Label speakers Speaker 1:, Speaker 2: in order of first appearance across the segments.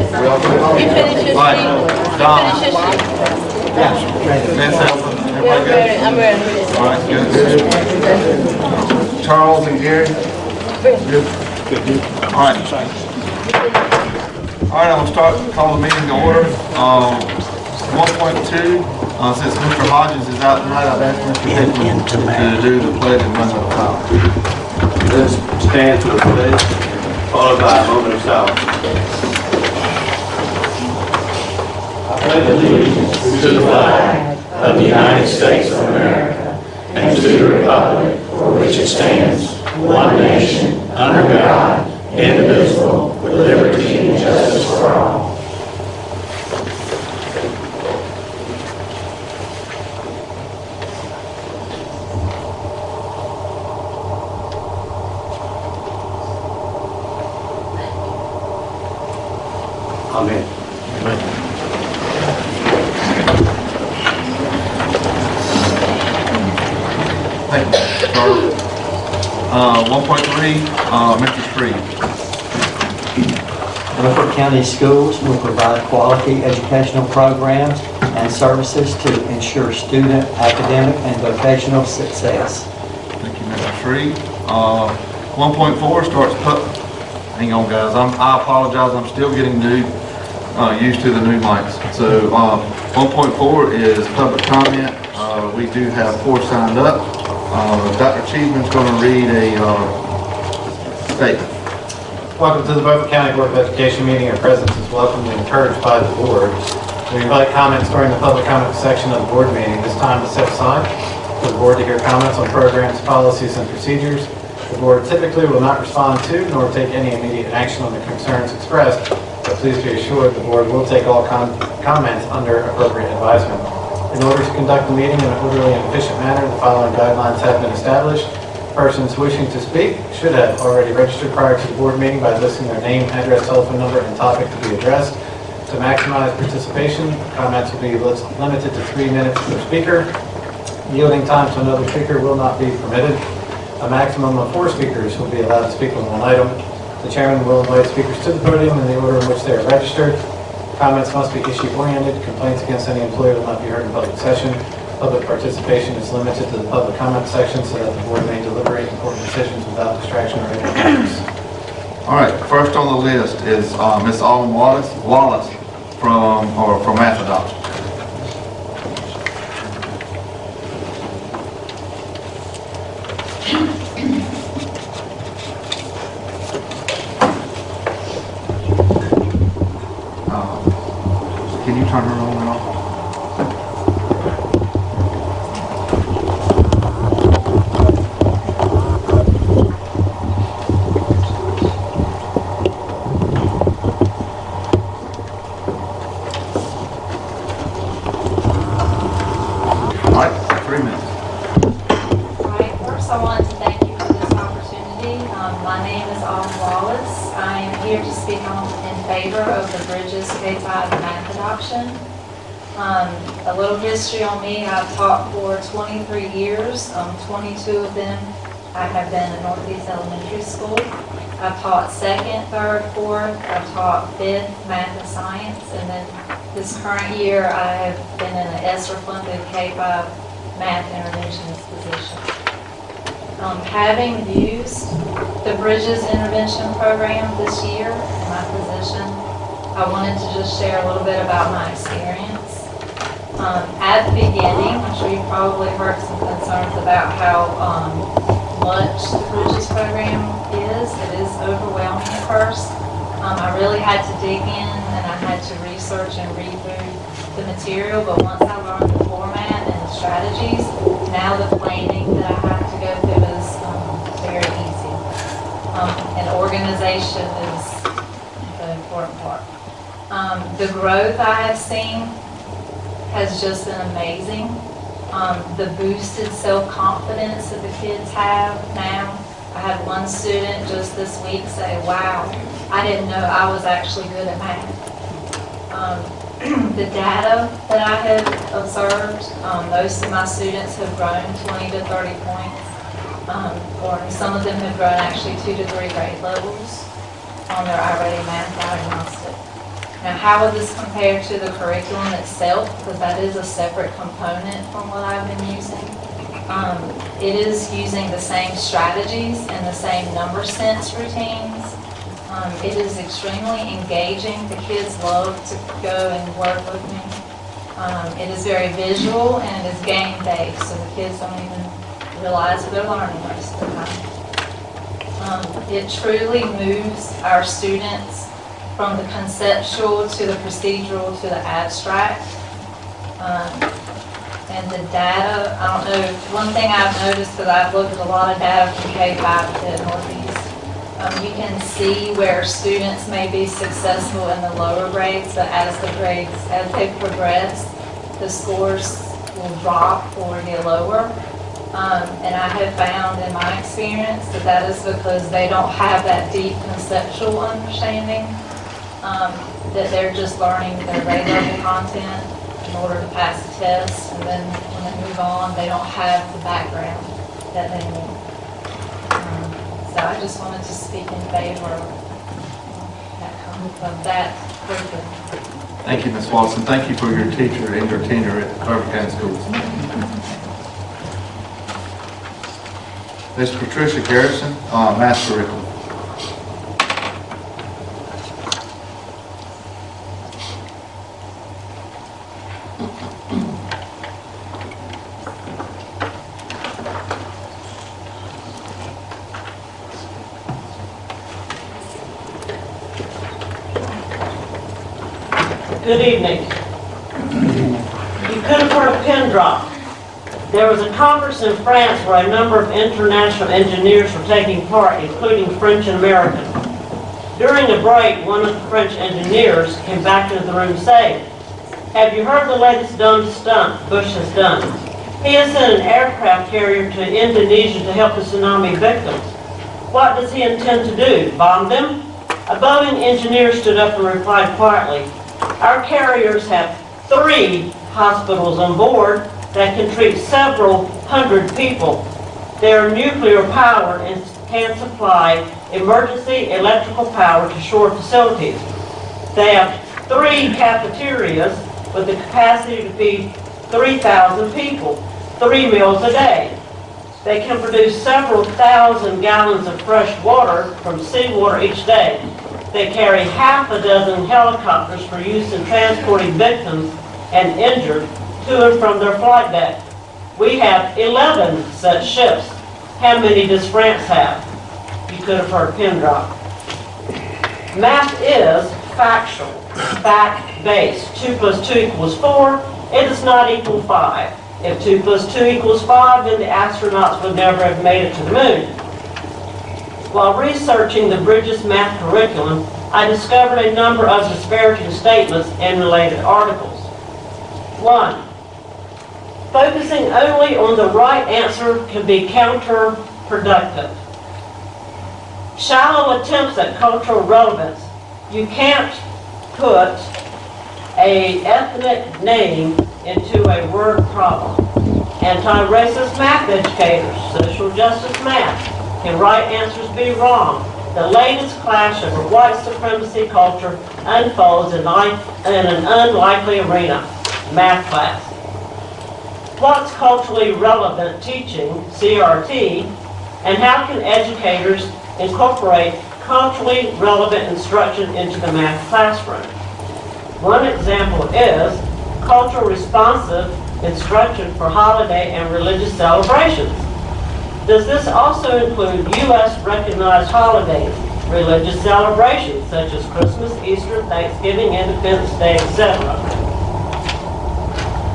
Speaker 1: You finish your
Speaker 2: Right.
Speaker 1: sheet.
Speaker 2: Don.
Speaker 1: Finish your sheet.
Speaker 2: Miss Elton,
Speaker 1: Yeah,
Speaker 2: everybody good?
Speaker 1: I'm ready.
Speaker 2: All right, good. Charles and Gary? Good. All right. All right, I'm gonna start, call the meeting to order. 1.2, since Mr. Hodges is out tonight, I've asked Mr. Hickman to do the pledge and run the file.
Speaker 3: Let's stand for the pledge, followed by a moment of silence. I pledge allegiance to the flag of the United States of America and to the republic for which it stands, one nation, under God, indivisible, with liberty and justice for all. Amen.
Speaker 2: Thank you, Charles. 1.3, Mr. Street.
Speaker 4: Norfolk County Schools will provide quality educational programs and services to ensure student academic and vocational success.
Speaker 2: Thank you, Mr. Street. 1.4 starts hang on guys, I apologize, I'm still getting used to the new mics. So 1.4 is public comment. We do have 4 signed up. Dr. Cheeseman's going to read a statement.
Speaker 5: Welcome to the Beaufort County Board of Education meeting. Your presence is welcome and encouraged by the board. We invite comments during the public comment section of the board meeting. This time is set aside for the board to hear comments on programs, policies, and procedures. The board typically will not respond to nor take any immediate action on the concerns expressed, but please be assured the board will take all comments under appropriate advisement. In order to conduct the meeting in an orderly and efficient manner, the following guidelines have been established. Persons wishing to speak should have already registered prior to the board meeting by listing their name, address, telephone number, and topic to be addressed. To maximize participation, comments will be limited to 3 minutes per speaker. Yielding time to another speaker will not be permitted. A maximum of 4 speakers will be allowed to speak on one item. The chairman will invite speakers to the podium in the order in which they are registered. Comments must be issue-oriented. Complaints against any employee will not be heard in public session. Public participation is limited to the public comment section so that the board may deliberate important decisions without distraction or interference.
Speaker 2: All right, first on the list is Ms. Autumn Wallace from Math Adoption. Can you turn her on and off? All right, 3 minutes.
Speaker 6: All right, first I wanted to thank you for this opportunity. My name is Autumn Wallace. I am here to speak in favor of the Bridges K-5 math adoption. A little history on me: I've taught for 23 years. 22 of them I have been at Northeast Elementary School. I've taught 2nd, 3rd, 4th. I've taught 5th math and science, and then this current year I have been in an ESSER-funded K-5 math interventionist position. Having used the Bridges Intervention Program this year in my position, I wanted to just share a little bit about my experience. At the beginning, I'm sure you probably heard some concerns about how much the Bridges program is. It is overwhelming at first. I really had to dig in and I had to research and read through the material, but once I learned the format and the strategies, now the planning that I have to go through is very easy. And organization is the important part. The growth I have seen has just been amazing. The boosted self-confidence that the kids have now. I had one student just this week say, "Wow, I didn't know I was actually good at math." The data that I have observed, most of my students have grown 20 to 30 points, or some of them have grown actually 2 to 3 grade levels on their iReady math diagnostic. Now, how would this compare to the curriculum itself? Because that is a separate component from what I've been using. It is using the same strategies and the same number sense routines. It is extremely engaging. The kids love to go and work with me. It is very visual and it is game-based, so the kids don't even realize that they're learning most of the time. It truly moves our students from the conceptual to the procedural to the abstract. And the data, I don't know, one thing I've noticed, because I've looked at a lot of data from K-5 at Northeast, you can see where students may be successful in the lower grades, but as they progress, the scores will drop or get lower. And I have found in my experience that that is because they don't have that deep conceptual understanding, that they're just learning their grade level content in order to pass the test, and then when they move on, they don't have the background that they need. So I just wanted to speak in favor of that curriculum.
Speaker 2: Thank you, Ms. Watson. Thank you for your teacher and your tenure at Crawford County Schools. Ms. Patricia Garrison, math curriculum.
Speaker 1: Good evening. You could have heard a pin drop. There was a conference in France where a number of international engineers were taking part, including French and American. During the break, one of the French engineers came back into the room saying, "Have you heard the latest dumb stunt Bush has done? He has sent an aircraft carrier to Indonesia to help the tsunami victims. What does he intend to do, bomb them?" A Boeing engineer stood up and replied quietly, "Our carriers have 3 hospitals on board that can treat several hundred people. They are nuclear powered and can supply emergency electrical power to shore facilities. They have 3 cafeterias with the capacity to feed 3,000 people, 3 meals a day. They can produce several thousand gallons of fresh water from seawater each day. They carry half a dozen helicopters for use in transporting victims and injured to and from their flight deck. We have 11 such ships. How many does France have?" You could have heard a pin drop. Math is factual, fact-based. 2 plus 2 equals 4. It does not equal 5. If 2 plus 2 equals 5, then the astronauts would never have made it to the moon. While researching the Bridges math curriculum, I discovered a number of disparaging statements in related articles. 1. Focusing only on the right answer can be counterproductive. Shallow attempts at cultural relevance. You can't put an ethnic name into a word problem. Anti-racist math educators, social justice math. Can right answers be wrong? The latest clash of a white supremacy culture unfolds in an unlikely arena, math class. What's culturally relevant teaching, CRT, and how can educators incorporate culturally relevant instruction into the math classroom? One example is cultural responsive instruction for holiday and religious celebrations. Does this also include U.S. recognized holidays, religious celebrations such as Christmas, Easter, Thanksgiving, Independence Day, etc.?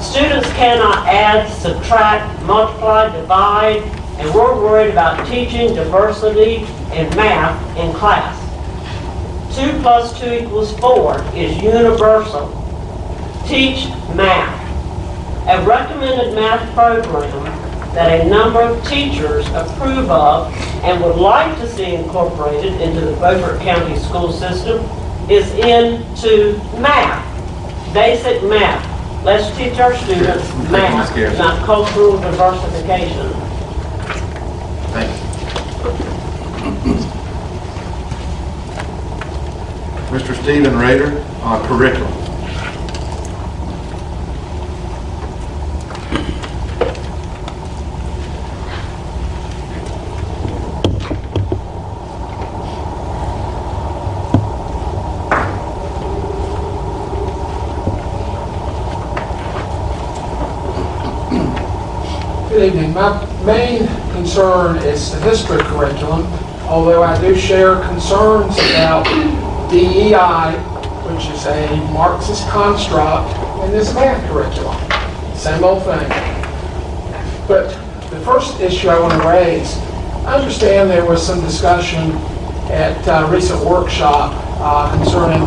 Speaker 1: Students cannot add, subtract, multiply, divide, and we're worried about teaching diversity in math in class. 2 plus 2 equals 4 is universal. Teach math. A recommended math program that a number of teachers approve of and would like to see incorporated into the Beaufort County school system is into math, basic math. Let's teach our students math, not cultural diversification.
Speaker 2: Thank you. Mr. Stephen Rader, curriculum.
Speaker 7: Good evening. My main concern is the history curriculum, although I do share concerns about DEI, which is a Marxist construct, in this math curriculum. Same old thing. But the first issue I want to raise, I understand there was some discussion at a recent workshop concerning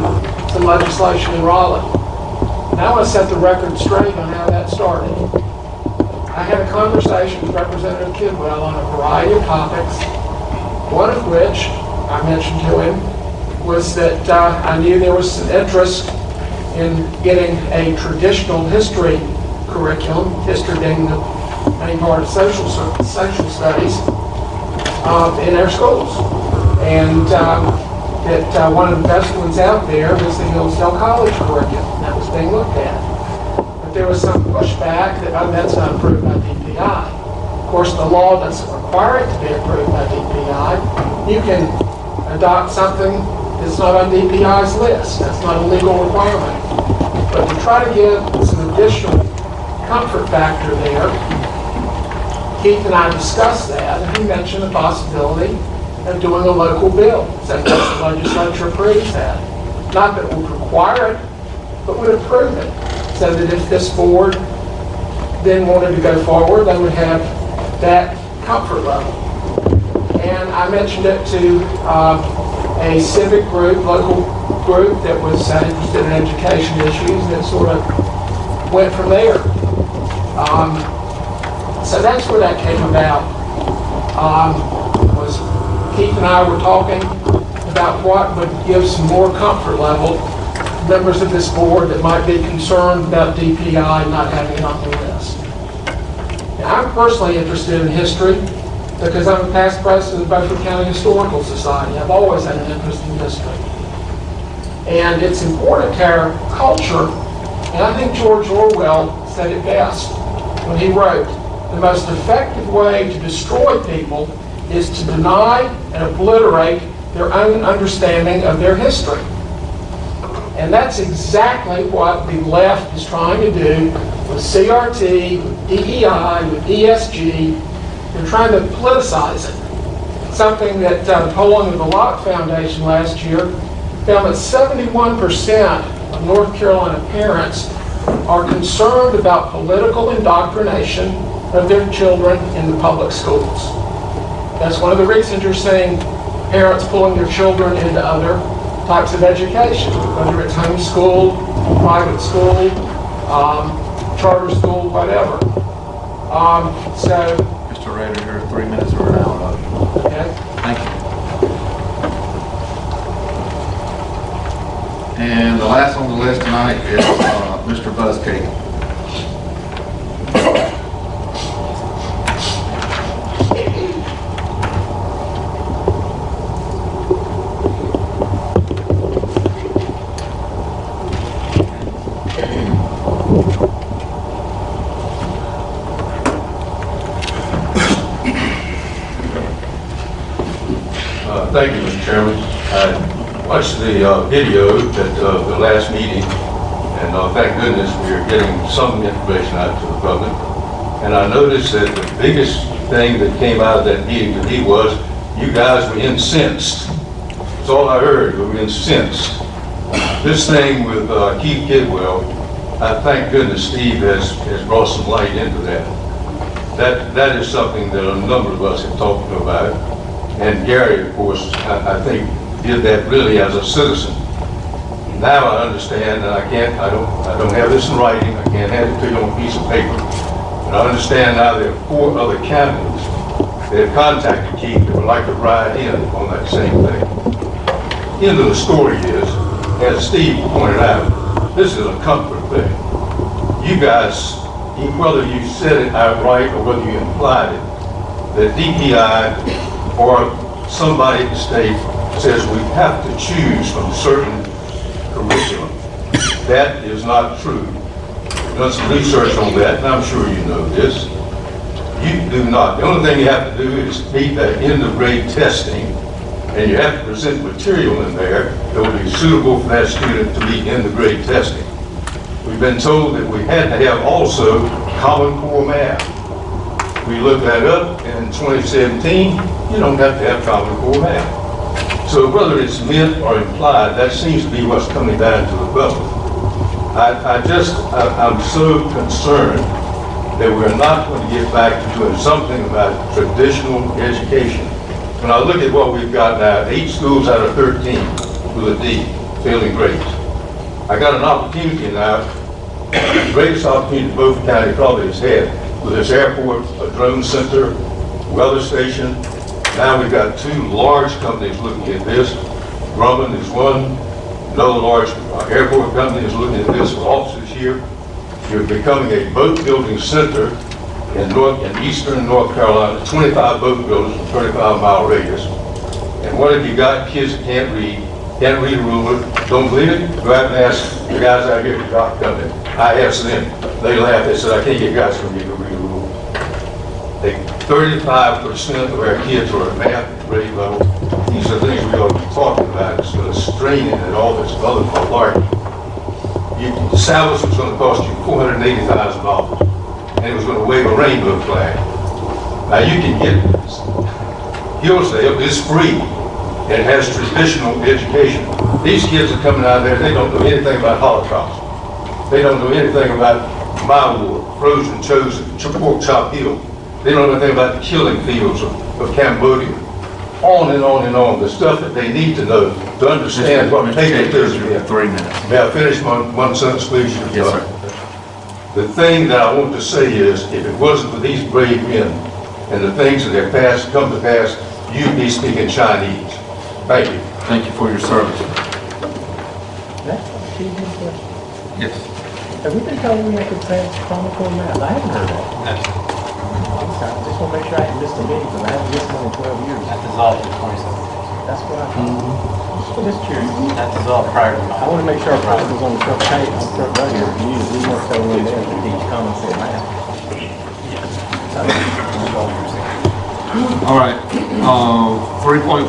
Speaker 7: some legislation in Raleigh. And I want to set the record straight on how that started. I had a conversation with Representative Kidwell on a variety of topics, one of which I mentioned to him was that I knew there was some interest in getting a traditional history curriculum, history being the main part of social studies, in our schools. And that one of the best ones out there was the Hillsdale College curriculum that was being looked at. But there was some pushback that, oh, that's not approved by DPI. Of course, the law doesn't require it to be approved by DPI. You can adopt something that's not on DPI's list. That's not a legal requirement. But to try to give some additional comfort factor there, Keith and I discussed that, and he mentioned the possibility of doing a local bill, since the legislature approves that. Not that it would require it, but would approve it. So that if this board then wanted to go forward, they would have that comfort level. And I mentioned it to a civic group, local group that was interested in education issues, that sort of went from there. So that's where that came about. Was Keith and I were talking about what would give some more comfort level members of this board that might be concerned about DPI not having it on the list. Now, I'm personally interested in history because I'm a past president of Beaufort County Historical Society. I've always had an interest in history. And it's important to our culture, and I think George Orwell said it best when he wrote, the most effective way to destroy people is to deny and obliterate their own understanding of their history. And that's exactly what the left is trying to do with CRT, with DEI, with ESG. They're trying to politicize it. Something that polling of the Locke Foundation last year found that 71% of North Carolina parents are concerned about political indoctrination of their children in the public schools. That's one of the reasons you're seeing parents pulling their children into other types of education, whether it's homeschool, private school, charter school, whatever. So,
Speaker 2: Mr. Rader, your 3 minutes are now up.
Speaker 7: okay.
Speaker 2: Thank you. And the last on the list tonight is Mr. Buzz Kagan.
Speaker 3: Thank you, Mr. Chairman. I watched the video at the last meeting, and thank goodness we are getting some information out to the public. And I noticed that the biggest thing that came out of that meeting to me was you guys were incensed. That's all I heard, we were incensed. This thing with Keith Kidwell, I thank goodness Steve has brought some light into that. That is something that a number of us have talked about. And Gary, of course, I think did that really as a citizen. Now I understand, and I don't have this in writing, I can't hand it to you on a piece of paper. But I understand now there are 4 other candidates that have contacted Keith that would like to ride in on that same thing. The end of the story is, as Steve pointed out, this is a comfort thing. You guys, whether you said it outright or whether you implied it, that DPI or somebody at the state says we have to choose from certain curriculum.
Speaker 8: That is not true. Done some research on that, and I'm sure you know this. You do not. The only thing you have to do is meet that end of grade testing, and you have to present material in there that will be suitable for that student to meet end of grade testing. We've been told that we had to have also Common Core math. We looked that up in 2017, you don't have to have Common Core math. So whether it's meant or implied, that seems to be what's coming down to the public. I'm so concerned that we're not going to get back to doing something about traditional education. When I look at what we've got now, 8 schools out of 13 with a D, failing grades. I got an opportunity now, the greatest opportunity Beaufort County probably has had, with this airport, a drone center, weather station. Now we've got 2 large companies looking at this. Grumman is one, another large airport company is looking at this with offices here. You're becoming a boat building center in eastern North Carolina, 25 boat buildings with 35-mile radius. And what have you got? Kids that can't read a ruler. Don't believe it? Go out and ask the guys out here at the company. I asked them. They laughed. They said, I can't get guys from you to read a ruler. 35% of our kids are at math grade level. These are things we ought to be talking about instead of straining at all this other malarkey. The salvage was going to cost you $480,000, and it was going to wave a rainbow flag. Now you can get Hillsdale is free. It has traditional education. These kids are coming out there, they don't know anything about Holocaust. They don't know anything about my war, frozen chosen, pork chop hill. They don't know anything about the killing fields of Cambodia. On and on and on, the stuff that they need to know to understand what patriotism is.
Speaker 2: 3 minutes.
Speaker 8: May I finish one sentence, please?
Speaker 2: Yes, sir.
Speaker 8: The thing that I want to say is, if it wasn't for these brave men and the things that have come to pass, you'd be speaking Chinese. Thank you.
Speaker 2: Thank you for your service. Yes.
Speaker 9: Have we been told we have to pass Common Core math? I haven't heard that. Okay, I just want to make sure I haven't missed a meeting, because I haven't missed one in 12 years.
Speaker 5: That dissolved in 2017.
Speaker 9: That's what I thought. Just curious.
Speaker 5: That dissolved prior to
Speaker 9: I want to make sure our president was on the front page, on the front row here. We weren't telling them to teach Common Core math.
Speaker 2: All right, 3.1,